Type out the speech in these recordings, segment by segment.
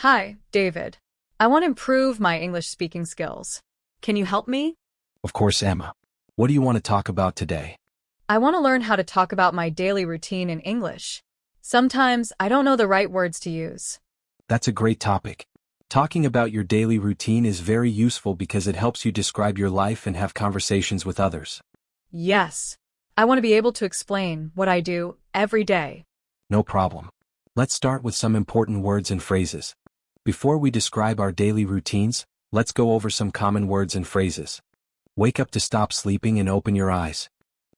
Hi, David. I want to improve my English speaking skills. Can you help me? Of course, Emma. What do you want to talk about today? I want to learn how to talk about my daily routine in English. Sometimes I don't know the right words to use. That's a great topic. Talking about your daily routine is very useful because it helps you describe your life and have conversations with others. Yes. I want to be able to explain what I do every day. No problem. Let's start with some important words and phrases. Before we describe our daily routines, let's go over some common words and phrases. Wake up to stop sleeping and open your eyes.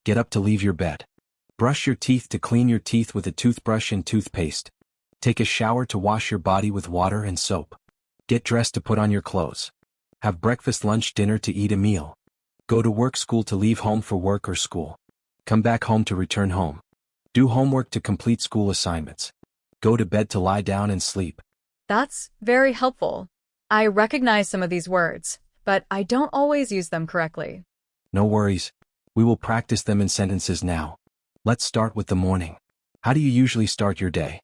Get up to leave your bed. Brush your teeth to clean your teeth with a toothbrush and toothpaste. Take a shower to wash your body with water and soap. Get dressed to put on your clothes. Have breakfast, lunch, dinner to eat a meal. Go to work, school to leave home for work or school. Come back home to return home. Do homework to complete school assignments. Go to bed to lie down and sleep. That's very helpful. I recognize some of these words, but I don't always use them correctly. No worries. We will practice them in sentences now. Let's start with the morning. How do you usually start your day?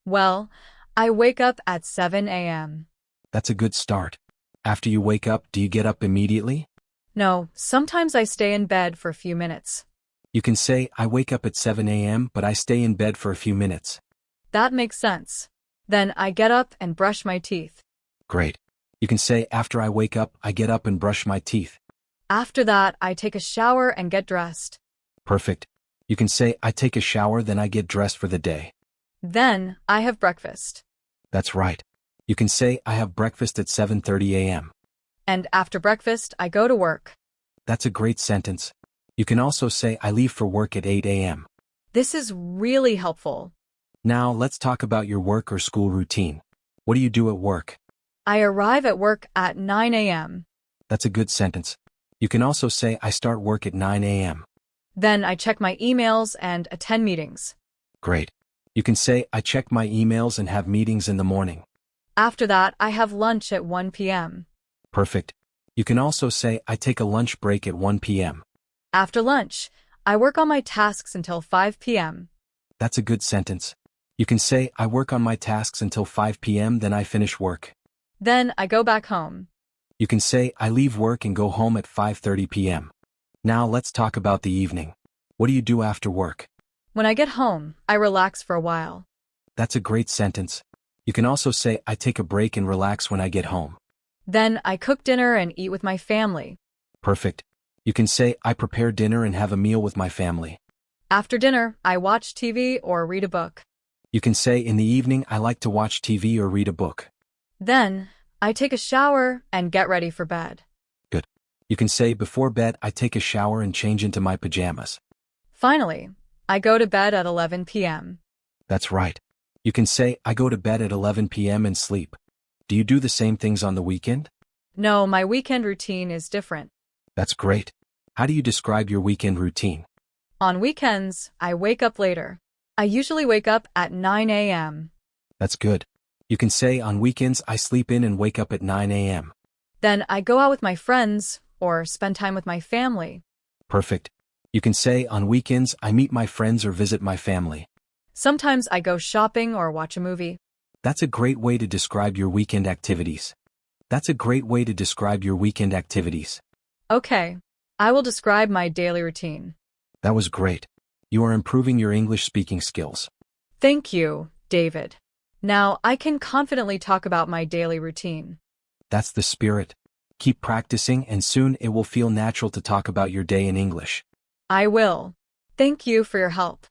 Well, I wake up at 7 a.m. That's a good start. After you wake up, do you get up immediately? No, sometimes I stay in bed for a few minutes. You can say, I wake up at 7 a.m., but I stay in bed for a few minutes. That makes sense. Then I get up and brush my teeth. Great. You can say, after I wake up, I get up and brush my teeth. After that, I take a shower and get dressed. Perfect. You can say, I take a shower, then I get dressed for the day. Then I have breakfast. That's right. You can say, I have breakfast at 7:30 a.m. And after breakfast, I go to work. That's a great sentence. You can also say, I leave for work at 8 a.m. This is really helpful. Now, let's talk about your work or school routine. What do you do at work? I arrive at work at 9 a.m. That's a good sentence. You can also say, I start work at 9 a.m. Then I check my emails and attend meetings. Great. You can say, I check my emails and have meetings in the morning. After that, I have lunch at 1 p.m. Perfect. You can also say, I take a lunch break at 1 p.m. After lunch, I work on my tasks until 5 p.m. That's a good sentence. You can say, I work on my tasks until 5 p.m., then I finish work. Then I go back home. You can say, I leave work and go home at 5:30 p.m. Now let's talk about the evening. What do you do after work? When I get home, I relax for a while. That's a great sentence. You can also say, I take a break and relax when I get home. Then I cook dinner and eat with my family. Perfect. You can say, I prepare dinner and have a meal with my family. After dinner, I watch TV or read a book. You can say, in the evening, I like to watch TV or read a book. Then I take a shower and get ready for bed. Good. You can say, before bed, I take a shower and change into my pajamas. Finally, I go to bed at 11 p.m. That's right. You can say, I go to bed at 11 p.m. and sleep. Do you do the same things on the weekend? No, my weekend routine is different. That's great. How do you describe your weekend routine? On weekends, I wake up later. I usually wake up at 9 a.m. That's good. You can say, on weekends, I sleep in and wake up at 9 a.m. Then I go out with my friends or spend time with my family. Perfect. You can say, on weekends, I meet my friends or visit my family. Sometimes I go shopping or watch a movie. That's a great way to describe your weekend activities. That's a great way to describe your weekend activities. Okay, I will describe my daily routine. That was great. You are improving your English speaking skills. Thank you, David. Now I can confidently talk about my daily routine. That's the spirit. Keep practicing and soon it will feel natural to talk about your day in English. I will. Thank you for your help.